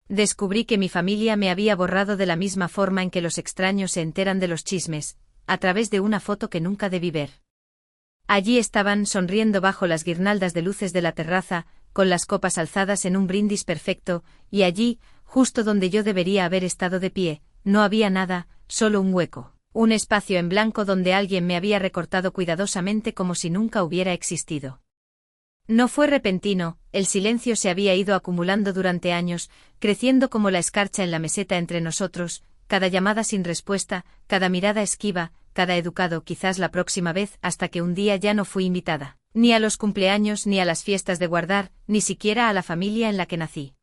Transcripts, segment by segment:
Descubrí que mi familia me había borrado de la misma forma en que los extraños se enteran de los chismes, a través de una foto que nunca debí ver. Allí estaban sonriendo bajo las guirnaldas de luces de la terraza, con las copas alzadas en un brindis perfecto, y allí, justo donde yo debería haber estado de pie, no había nada, solo un hueco, un espacio en blanco donde alguien me había recortado cuidadosamente como si nunca hubiera existido. No fue repentino, el silencio se había ido acumulando durante años, creciendo como la escarcha en la meseta entre nosotros, cada llamada sin respuesta, cada mirada esquiva, cada educado quizás la próxima vez, hasta que un día ya no fui invitada, ni a los cumpleaños ni a las fiestas de guardar, ni siquiera a la familia en la que nací.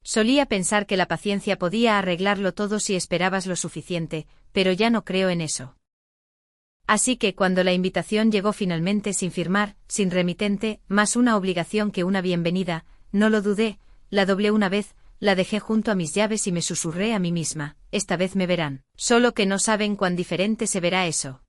Solía pensar que la paciencia podía arreglarlo todo si esperabas lo suficiente, pero ya no creo en eso. Así que cuando la invitación llegó finalmente sin firmar, sin remitente, más una obligación que una bienvenida, no lo dudé, la doblé una vez, la dejé junto a mis llaves y me susurré a mí misma, esta vez me verán, solo que no saben cuán diferente se verá eso.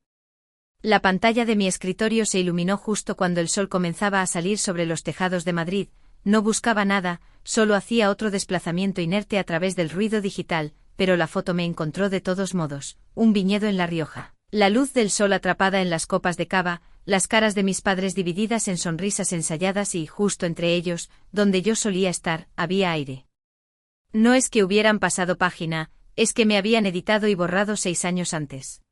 La pantalla de mi escritorio se iluminó justo cuando el sol comenzaba a salir sobre los tejados de Madrid, no buscaba nada, solo hacía otro desplazamiento inerte a través del ruido digital, pero la foto me encontró de todos modos, un viñedo en La Rioja. La luz del sol atrapada en las copas de cava, las caras de mis padres divididas en sonrisas ensayadas y, justo entre ellos, donde yo solía estar, había aire. No es que hubieran pasado página, es que me habían editado y borrado 6 años antes.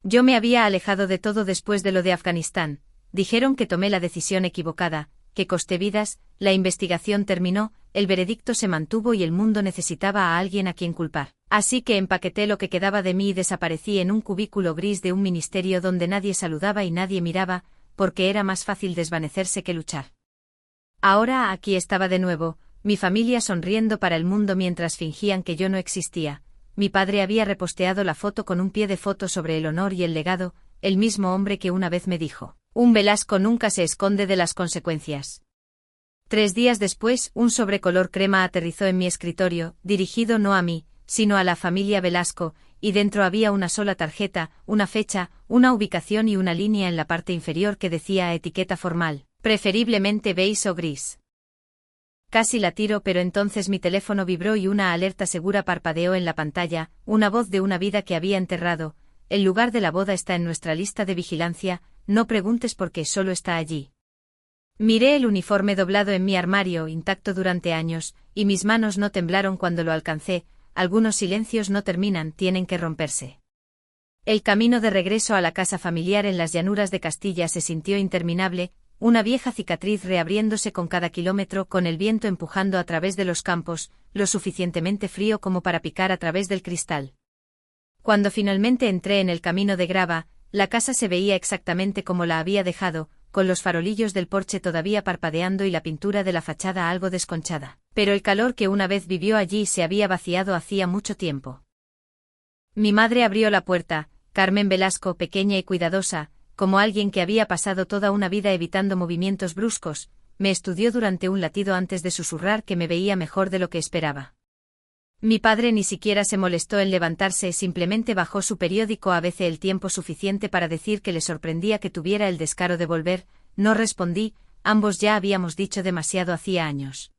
Yo me había alejado de todo después de lo de Afganistán, dijeron que tomé la decisión equivocada, que costé vidas, la investigación terminó, el veredicto se mantuvo y el mundo necesitaba a alguien a quien culpar. Así que empaqueté lo que quedaba de mí y desaparecí en un cubículo gris de un ministerio donde nadie saludaba y nadie miraba, porque era más fácil desvanecerse que luchar. Ahora aquí estaba de nuevo, mi familia sonriendo para el mundo mientras fingían que yo no existía. Mi padre había reposteado la foto con un pie de foto sobre el honor y el legado, el mismo hombre que una vez me dijo, un Velasco nunca se esconde de las consecuencias. 3 días después, un sobre color crema aterrizó en mi escritorio, dirigido no a mí, sino a la familia Velasco, y dentro había una sola tarjeta, una fecha, una ubicación y una línea en la parte inferior que decía etiqueta formal, preferiblemente beige o gris. Casi la tiro, pero entonces mi teléfono vibró y una alerta segura parpadeó en la pantalla, una voz de una vida que había enterrado, el lugar de la boda está en nuestra lista de vigilancia, no preguntes por qué, solo está allí. Miré el uniforme doblado en mi armario, intacto durante años, y mis manos no temblaron cuando lo alcancé. Algunos silencios no terminan, tienen que romperse. El camino de regreso a la casa familiar en las llanuras de Castilla se sintió interminable, una vieja cicatriz reabriéndose con cada kilómetro, con el viento empujando a través de los campos, lo suficientemente frío como para picar a través del cristal. Cuando finalmente entré en el camino de grava, la casa se veía exactamente como la había dejado, con los farolillos del porche todavía parpadeando y la pintura de la fachada algo desconchada. Pero el calor que una vez vivió allí se había vaciado hacía mucho tiempo. Mi madre abrió la puerta, Carmen Velasco, pequeña y cuidadosa, como alguien que había pasado toda una vida evitando movimientos bruscos, me estudió durante un latido antes de susurrar que me veía mejor de lo que esperaba. Mi padre ni siquiera se molestó en levantarse, simplemente bajó su periódico a veces el tiempo suficiente para decir que le sorprendía que tuviera el descaro de volver. No respondí, ambos ya habíamos dicho demasiado hacía años.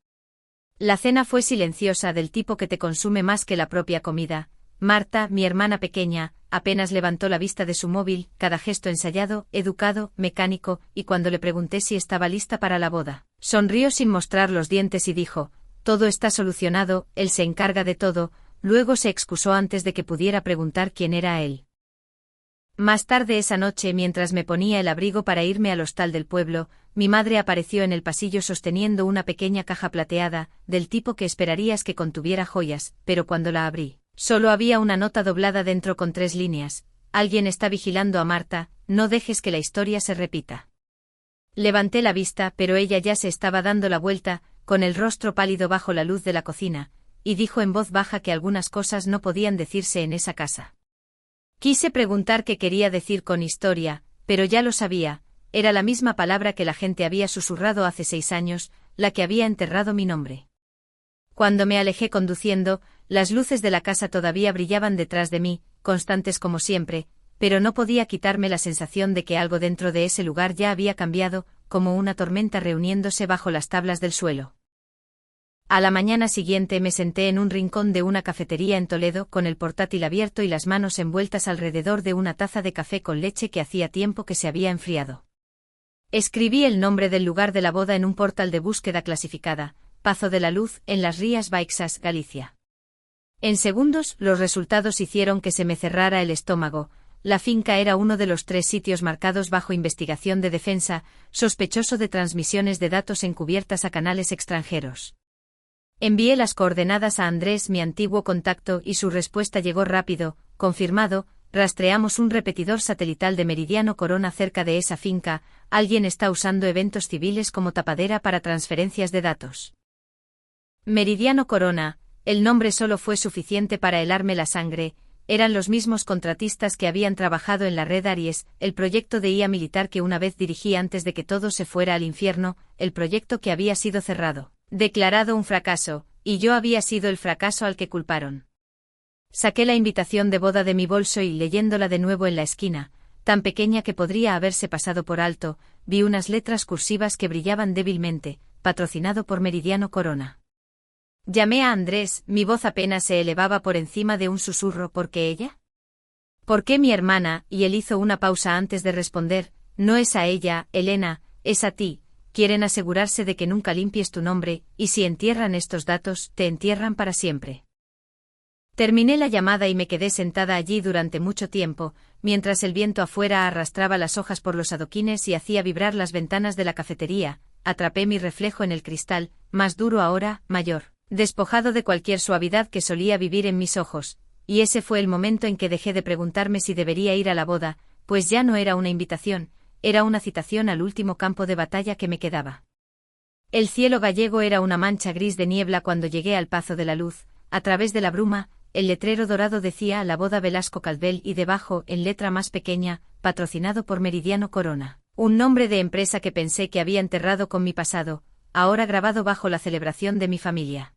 La cena fue silenciosa, del tipo que te consume más que la propia comida. Marta, mi hermana pequeña, apenas levantó la vista de su móvil, cada gesto ensayado, educado, mecánico, y cuando le pregunté si estaba lista para la boda, sonrió sin mostrar los dientes y dijo, todo está solucionado, él se encarga de todo. Luego se excusó antes de que pudiera preguntar quién era él. Más tarde esa noche, mientras me ponía el abrigo para irme al hostal del pueblo, mi madre apareció en el pasillo sosteniendo una pequeña caja plateada, del tipo que esperarías que contuviera joyas, pero cuando la abrí, solo había una nota doblada dentro con 3 líneas. Alguien está vigilando a Marta, no dejes que la historia se repita. Levanté la vista, pero ella ya se estaba dando la vuelta, con el rostro pálido bajo la luz de la cocina, y dijo en voz baja que algunas cosas no podían decirse en esa casa. Quise preguntar qué quería decir con historia, pero ya lo sabía, era la misma palabra que la gente había susurrado hace 6 años, la que había enterrado mi nombre. Cuando me alejé conduciendo, las luces de la casa todavía brillaban detrás de mí, constantes como siempre, pero no podía quitarme la sensación de que algo dentro de ese lugar ya había cambiado, como una tormenta reuniéndose bajo las tablas del suelo. A la mañana siguiente me senté en un rincón de una cafetería en Toledo con el portátil abierto y las manos envueltas alrededor de una taza de café con leche que hacía tiempo que se había enfriado. Escribí el nombre del lugar de la boda en un portal de búsqueda clasificada, Pazo de la Luz, en Las Rías Baixas, Galicia. En segundos, los resultados hicieron que se me cerrara el estómago. La finca era uno de los 3 sitios marcados bajo investigación de defensa, sospechoso de transmisiones de datos encubiertas a canales extranjeros. Envié las coordenadas a Andrés, mi antiguo contacto, y su respuesta llegó rápido: confirmado, rastreamos un repetidor satelital de Meridiano Corona cerca de esa finca, alguien está usando eventos civiles como tapadera para transferencias de datos. Meridiano Corona, el nombre solo fue suficiente para helarme la sangre. Eran los mismos contratistas que habían trabajado en la red Aries, el proyecto de IA militar que una vez dirigí antes de que todo se fuera al infierno, el proyecto que había sido cerrado, declarado un fracaso, y yo había sido el fracaso al que culparon. Saqué la invitación de boda de mi bolso y, leyéndola de nuevo en la esquina, tan pequeña que podría haberse pasado por alto, vi unas letras cursivas que brillaban débilmente: patrocinado por Meridiano Corona. Llamé a Andrés, mi voz apenas se elevaba por encima de un susurro. ¿Por qué ella? ¿Por qué mi hermana? Y él hizo una pausa antes de responder: no es a ella, Elena, es a ti. Quieren asegurarse de que nunca limpies tu nombre, y si entierran estos datos, te entierran para siempre. Terminé la llamada y me quedé sentada allí durante mucho tiempo, mientras el viento afuera arrastraba las hojas por los adoquines y hacía vibrar las ventanas de la cafetería. Atrapé mi reflejo en el cristal, más duro ahora, mayor, despojado de cualquier suavidad que solía vivir en mis ojos, y ese fue el momento en que dejé de preguntarme si debería ir a la boda, pues ya no era una invitación, era una citación al último campo de batalla que me quedaba. El cielo gallego era una mancha gris de niebla cuando llegué al Pazo de la Luz. A través de la bruma, el letrero dorado decía: la boda Velasco Calvel, y debajo, en letra más pequeña: patrocinado por Meridiano Corona. Un nombre de empresa que pensé que había enterrado con mi pasado, ahora grabado bajo la celebración de mi familia.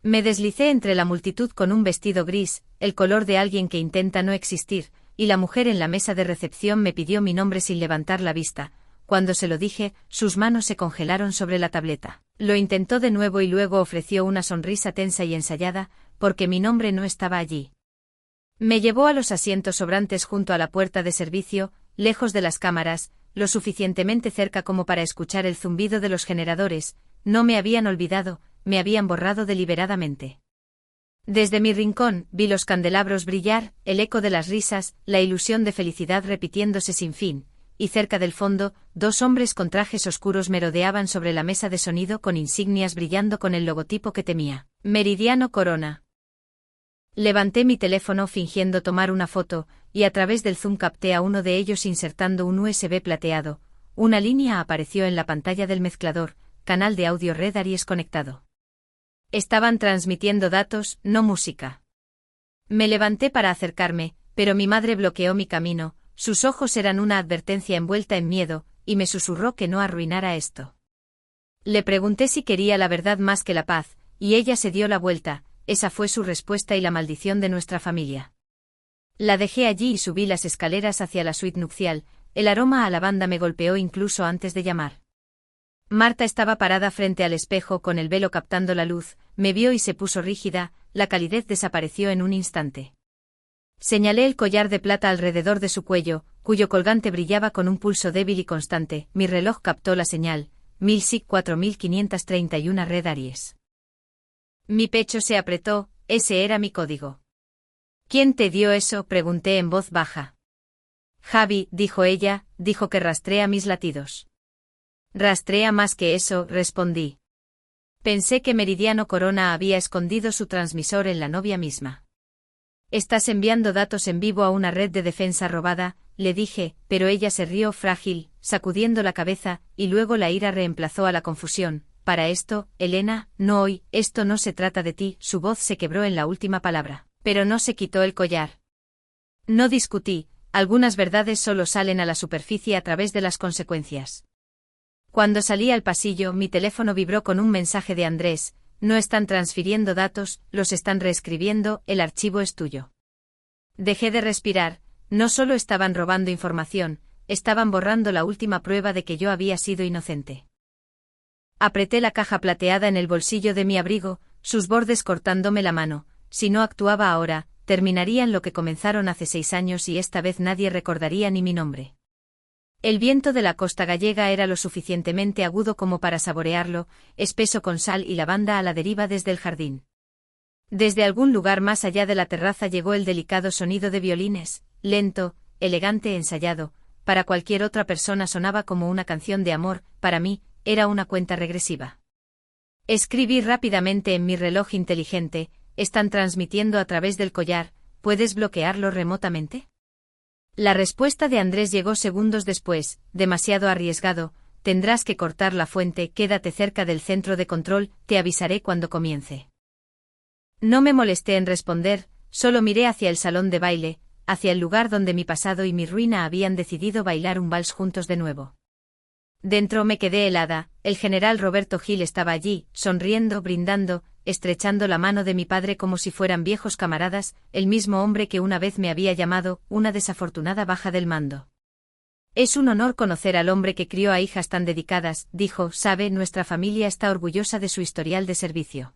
Me deslicé entre la multitud con un vestido gris, el color de alguien que intenta no existir, y la mujer en la mesa de recepción me pidió mi nombre sin levantar la vista. Cuando se lo dije, sus manos se congelaron sobre la tableta. Lo intentó de nuevo y luego ofreció una sonrisa tensa y ensayada, porque mi nombre no estaba allí. Me llevó a los asientos sobrantes junto a la puerta de servicio, lejos de las cámaras, lo suficientemente cerca como para escuchar el zumbido de los generadores. No me habían olvidado, me habían borrado deliberadamente. Desde mi rincón, vi los candelabros brillar, el eco de las risas, la ilusión de felicidad repitiéndose sin fin, y cerca del fondo, 2 hombres con trajes oscuros merodeaban sobre la mesa de sonido con insignias brillando con el logotipo que temía: Meridiano Corona. Levanté mi teléfono fingiendo tomar una foto, y a través del zoom capté a uno de ellos insertando un USB plateado. Una línea apareció en la pantalla del mezclador: canal de audio red Aries conectado. Estaban transmitiendo datos, no música. Me levanté para acercarme, pero mi madre bloqueó mi camino. Sus ojos eran una advertencia envuelta en miedo, y me susurró que no arruinara esto. Le pregunté si quería la verdad más que la paz, y ella se dio la vuelta. Esa fue su respuesta y la maldición de nuestra familia. La dejé allí y subí las escaleras hacia la suite nupcial. El aroma a lavanda me golpeó incluso antes de llamar. Marta estaba parada frente al espejo con el velo captando la luz, me vio y se puso rígida, la calidez desapareció en un instante. Señalé el collar de plata alrededor de su cuello, cuyo colgante brillaba con un pulso débil y constante. Mi reloj captó la señal: 1000 4531 red Aries. Mi pecho se apretó, ese era mi código. ¿Quién te dio eso?, pregunté en voz baja. Javi, dijo ella, dijo que rastrea mis latidos. Rastrea más que eso, respondí. Pensé que Meridiano Corona había escondido su transmisor en la novia misma. Estás enviando datos en vivo a una red de defensa robada, le dije, pero ella se rió frágil, sacudiendo la cabeza, y luego la ira reemplazó a la confusión. Para esto, Elena, no hoy, esto no se trata de ti. Su voz se quebró en la última palabra, pero no se quitó el collar. No discutí, algunas verdades solo salen a la superficie a través de las consecuencias. Cuando salí al pasillo, mi teléfono vibró con un mensaje de Andrés: no están transfiriendo datos, los están reescribiendo, el archivo es tuyo. Dejé de respirar. No solo estaban robando información, estaban borrando la última prueba de que yo había sido inocente. Apreté la caja plateada en el bolsillo de mi abrigo, sus bordes cortándome la mano. Si no actuaba ahora, terminarían lo que comenzaron hace 6 años y esta vez nadie recordaría ni mi nombre. El viento de la costa gallega era lo suficientemente agudo como para saborearlo, espeso con sal y lavanda a la deriva desde el jardín. Desde algún lugar más allá de la terraza llegó el delicado sonido de violines, lento, elegante, ensayado. Para cualquier otra persona sonaba como una canción de amor, para mí, era una cuenta regresiva. Escribí rápidamente en mi reloj inteligente: están transmitiendo a través del collar, ¿puedes bloquearlo remotamente? La respuesta de Andrés llegó segundos después: demasiado arriesgado, tendrás que cortar la fuente, quédate cerca del centro de control, te avisaré cuando comience. No me molesté en responder, solo miré hacia el salón de baile, hacia el lugar donde mi pasado y mi ruina habían decidido bailar un vals juntos de nuevo. Dentro me quedé helada. El general Roberto Gil estaba allí, sonriendo, brindando, estrechando la mano de mi padre como si fueran viejos camaradas, el mismo hombre que una vez me había llamado una desafortunada baja del mando. Es un honor conocer al hombre que crió a hijas tan dedicadas, dijo. Sabe, nuestra familia está orgullosa de su historial de servicio.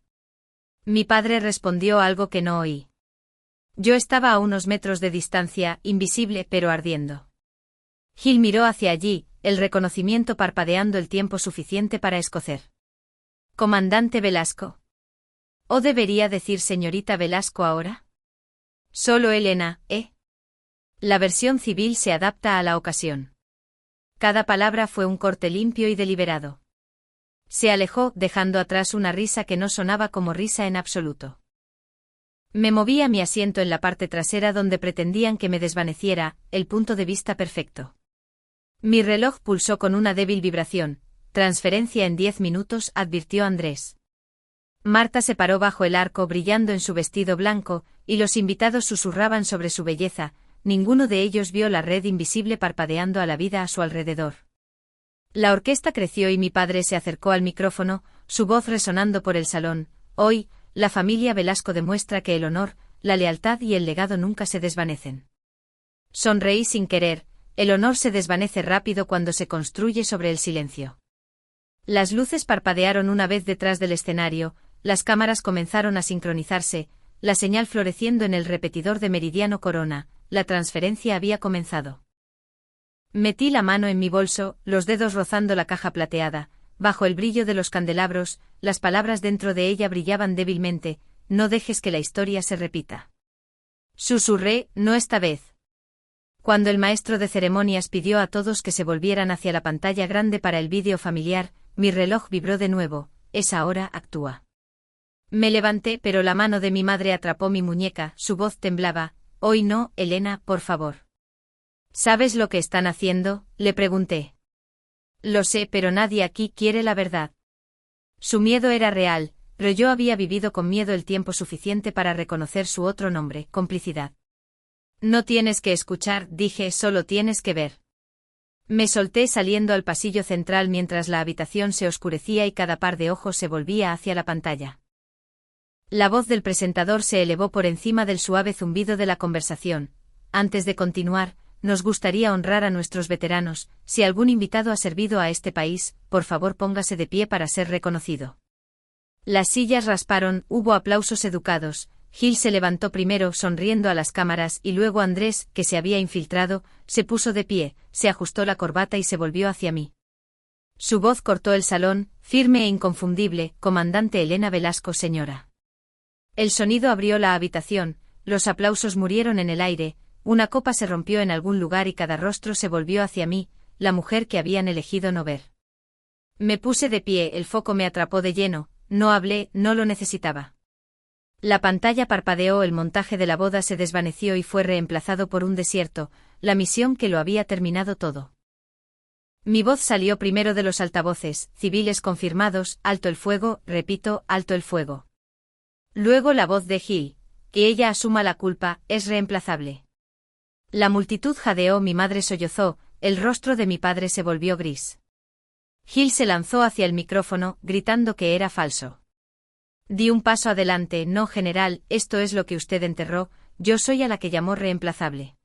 Mi padre respondió algo que no oí. Yo estaba a unos metros de distancia, invisible pero ardiendo. Gil miró hacia allí, el reconocimiento parpadeando el tiempo suficiente para escocer. Comandante Velasco. ¿O debería decir señorita Velasco ahora? Solo Elena, ¿eh? La versión civil se adapta a la ocasión. Cada palabra fue un corte limpio y deliberado. Se alejó, dejando atrás una risa que no sonaba como risa en absoluto. Me moví a mi asiento en la parte trasera donde pretendían que me desvaneciera, el punto de vista perfecto. Mi reloj pulsó con una débil vibración. Transferencia en 10 minutos, advirtió Andrés. Marta se paró bajo el arco brillando en su vestido blanco, y los invitados susurraban sobre su belleza. Ninguno de ellos vio la red invisible parpadeando a la vida a su alrededor. La orquesta creció y mi padre se acercó al micrófono, su voz resonando por el salón. Hoy, la familia Velasco demuestra que el honor, la lealtad y el legado nunca se desvanecen. Sonreí sin querer. El honor se desvanece rápido cuando se construye sobre el silencio. Las luces parpadearon una vez detrás del escenario, las cámaras comenzaron a sincronizarse, la señal floreciendo en el repetidor de Meridiano Corona. La transferencia había comenzado. Metí la mano en mi bolso, los dedos rozando la caja plateada. Bajo el brillo de los candelabros, las palabras dentro de ella brillaban débilmente: no dejes que la historia se repita. Susurré: no esta vez. Cuando el maestro de ceremonias pidió a todos que se volvieran hacia la pantalla grande para el vídeo familiar, mi reloj vibró de nuevo. Esa hora, actúa. Me levanté, pero la mano de mi madre atrapó mi muñeca, su voz temblaba. Hoy no, Elena, por favor. ¿Sabes lo que están haciendo?, le pregunté. Lo sé, pero nadie aquí quiere la verdad. Su miedo era real, pero yo había vivido con miedo el tiempo suficiente para reconocer su otro nombre: complicidad. No tienes que escuchar, dije, solo tienes que ver. Me solté saliendo al pasillo central mientras la habitación se oscurecía y cada par de ojos se volvía hacia la pantalla. La voz del presentador se elevó por encima del suave zumbido de la conversación. Antes de continuar, nos gustaría honrar a nuestros veteranos. Si algún invitado ha servido a este país, por favor póngase de pie para ser reconocido. Las sillas rasparon, hubo aplausos educados. Gil se levantó primero sonriendo a las cámaras y luego Andrés, que se había infiltrado, se puso de pie, se ajustó la corbata y se volvió hacia mí. Su voz cortó el salón, firme e inconfundible: Comandante Elena Velasco, señora. El sonido abrió la habitación, los aplausos murieron en el aire, una copa se rompió en algún lugar y cada rostro se volvió hacia mí, la mujer que habían elegido no ver. Me puse de pie, el foco me atrapó de lleno, no hablé, no lo necesitaba. La pantalla parpadeó, el montaje de la boda se desvaneció y fue reemplazado por un desierto, la misión que lo había terminado todo. Mi voz salió primero de los altavoces: civiles confirmados, alto el fuego, repito, alto el fuego. Luego la voz de Gil: que ella asuma la culpa, es reemplazable. La multitud jadeó, mi madre sollozó, el rostro de mi padre se volvió gris. Gil se lanzó hacia el micrófono, gritando que era falso. Di un paso adelante: no, general, esto es lo que usted enterró, yo soy a la que llamó reemplazable.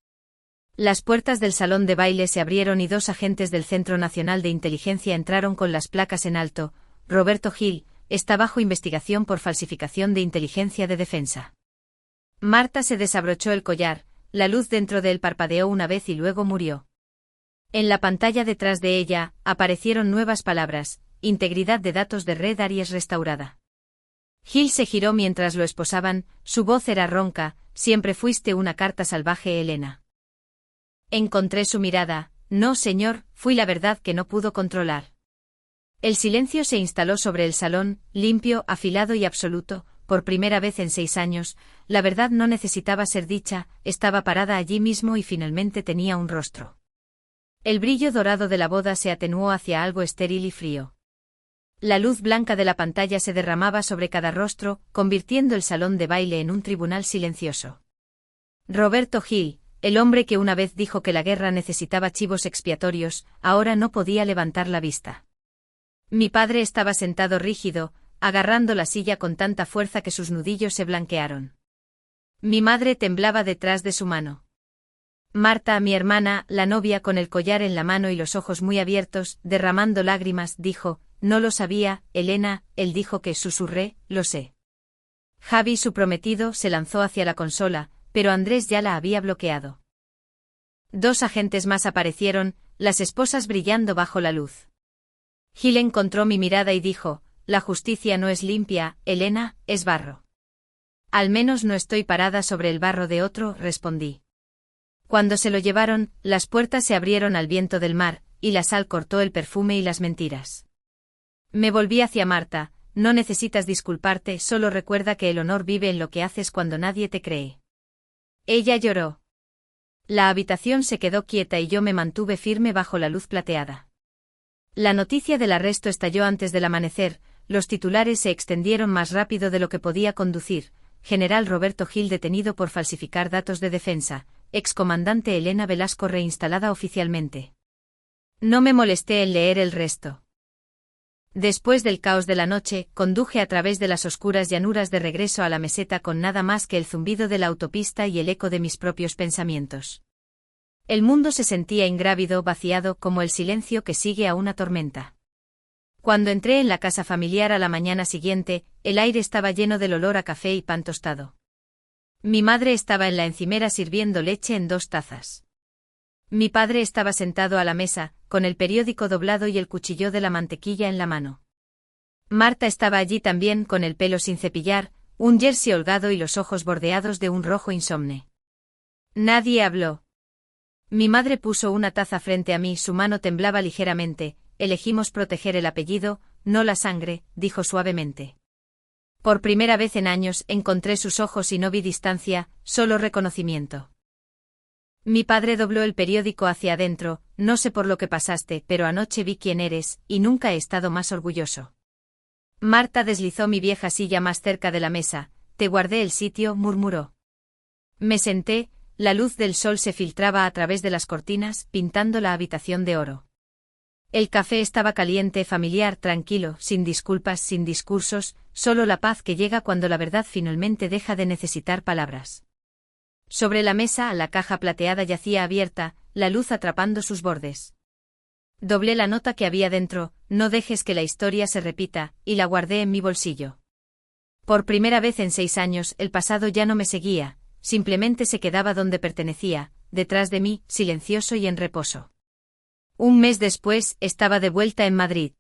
Las puertas del salón de baile se abrieron y 2 agentes del Centro Nacional de Inteligencia entraron con las placas en alto. Roberto Gil, está bajo investigación por falsificación de inteligencia de defensa. Marta se desabrochó el collar, la luz dentro de él parpadeó una vez y luego murió. En la pantalla detrás de ella, aparecieron nuevas palabras: integridad de datos de red Aries restaurada. Gil se giró mientras lo esposaban, su voz era ronca: siempre fuiste una carta salvaje, Elena. Encontré su mirada: no, señor, fui la verdad que no pudo controlar. El silencio se instaló sobre el salón, limpio, afilado y absoluto. Por primera vez en 6 años, la verdad no necesitaba ser dicha, estaba parada allí mismo y finalmente tenía un rostro. El brillo dorado de la boda se atenuó hacia algo estéril y frío. La luz blanca de la pantalla se derramaba sobre cada rostro, convirtiendo el salón de baile en un tribunal silencioso. Roberto Gil, el hombre que una vez dijo que la guerra necesitaba chivos expiatorios, ahora no podía levantar la vista. Mi padre estaba sentado rígido, agarrando la silla con tanta fuerza que sus nudillos se blanquearon. Mi madre temblaba detrás de su mano. Marta, mi hermana, la novia con el collar en la mano y los ojos muy abiertos, derramando lágrimas, dijo: no lo sabía, Elena, él dijo que, susurré, lo sé. Javi, su prometido, se lanzó hacia la consola, pero Andrés ya la había bloqueado. 2 agentes más aparecieron, las esposas brillando bajo la luz. Gil encontró mi mirada y dijo: la justicia no es limpia, Elena, es barro. Al menos no estoy parada sobre el barro de otro, respondí. Cuando se lo llevaron, las puertas se abrieron al viento del mar, y la sal cortó el perfume y las mentiras. Me volví hacia Marta: no necesitas disculparte, solo recuerda que el honor vive en lo que haces cuando nadie te cree. Ella lloró. La habitación se quedó quieta y yo me mantuve firme bajo la luz plateada. La noticia del arresto estalló antes del amanecer, los titulares se extendieron más rápido de lo que podía conducir: General Roberto Gil detenido por falsificar datos de defensa, excomandante Elena Velasco reinstalada oficialmente. No me molesté en leer el resto. Después del caos de la noche, conduje a través de las oscuras llanuras de regreso a la meseta con nada más que el zumbido de la autopista y el eco de mis propios pensamientos. El mundo se sentía ingrávido, vaciado, como el silencio que sigue a una tormenta. Cuando entré en la casa familiar a la mañana siguiente, el aire estaba lleno del olor a café y pan tostado. Mi madre estaba en la encimera sirviendo leche en 2 tazas. Mi padre estaba sentado a la mesa, con el periódico doblado y el cuchillo de la mantequilla en la mano. Marta estaba allí también, con el pelo sin cepillar, un jersey holgado y los ojos bordeados de un rojo insomne. Nadie habló. Mi madre puso una taza frente a mí, su mano temblaba ligeramente. Elegimos proteger el apellido, no la sangre, dijo suavemente. Por primera vez en años encontré sus ojos y no vi distancia, solo reconocimiento. Mi padre dobló el periódico hacia adentro: no sé por lo que pasaste, pero anoche vi quién eres, y nunca he estado más orgulloso. Marta deslizó mi vieja silla más cerca de la mesa: te guardé el sitio, murmuró. Me senté, la luz del sol se filtraba a través de las cortinas, pintando la habitación de oro. El café estaba caliente, familiar, tranquilo, sin disculpas, sin discursos, solo la paz que llega cuando la verdad finalmente deja de necesitar palabras. Sobre la mesa, la caja plateada yacía abierta, la luz atrapando sus bordes. Doblé la nota que había dentro: no dejes que la historia se repita, y la guardé en mi bolsillo. Por primera vez en 6 años, el pasado ya no me seguía, simplemente se quedaba donde pertenecía, detrás de mí, silencioso y en reposo. Un mes después, estaba de vuelta en Madrid.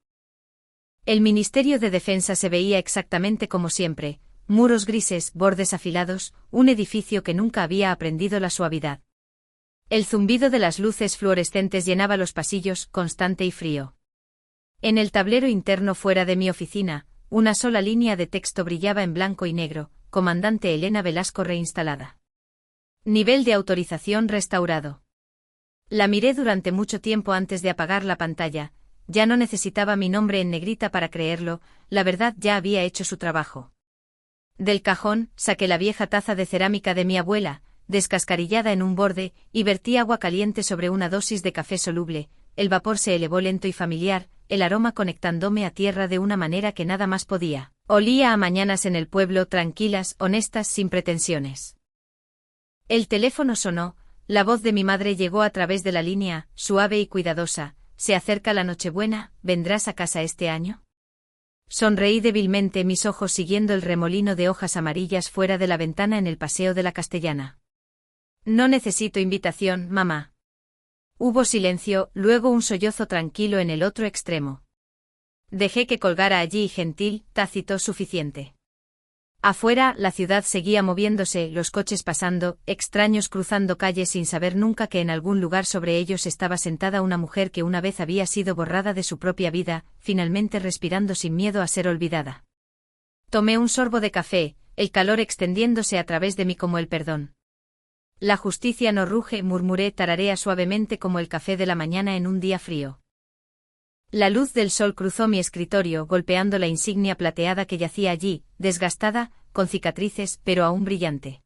El Ministerio de Defensa se veía exactamente como siempre: muros grises, bordes afilados, un edificio que nunca había aprendido la suavidad. El zumbido de las luces fluorescentes llenaba los pasillos, constante y frío. En el tablero interno fuera de mi oficina, una sola línea de texto brillaba en blanco y negro: Comandante Elena Velasco reinstalada. Nivel de autorización restaurado. La miré durante mucho tiempo antes de apagar la pantalla. Ya no necesitaba mi nombre en negrita para creerlo, la verdad ya había hecho su trabajo. Del cajón, saqué la vieja taza de cerámica de mi abuela, descascarillada en un borde, y vertí agua caliente sobre una dosis de café soluble. El vapor se elevó lento y familiar, el aroma conectándome a tierra de una manera que nada más podía. Olía a mañanas en el pueblo, tranquilas, honestas, sin pretensiones. El teléfono sonó. La voz de mi madre llegó a través de la línea, suave y cuidadosa: se acerca la Nochebuena, ¿vendrás a casa este año? Sonreí débilmente, mis ojos siguiendo el remolino de hojas amarillas fuera de la ventana en el paseo de la Castellana. No necesito invitación, mamá. Hubo silencio, luego un sollozo tranquilo en el otro extremo. Dejé que colgara allí, gentil, tácito, suficiente. Afuera, la ciudad seguía moviéndose, los coches pasando, extraños cruzando calles sin saber nunca que en algún lugar sobre ellos estaba sentada una mujer que una vez había sido borrada de su propia vida, finalmente respirando sin miedo a ser olvidada. Tomé un sorbo de café, el calor extendiéndose a través de mí como el perdón. La justicia no ruge, murmuré, tararea suavemente como el café de la mañana en un día frío. La luz del sol cruzó mi escritorio, golpeando la insignia plateada que yacía allí, desgastada, con cicatrices, pero aún brillante.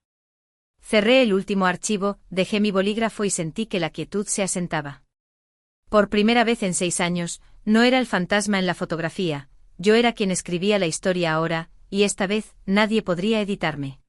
Cerré el último archivo, dejé mi bolígrafo y sentí que la quietud se asentaba. Por primera vez en 6 años, no era el fantasma en la fotografía, yo era quien escribía la historia ahora, y esta vez, nadie podría editarme.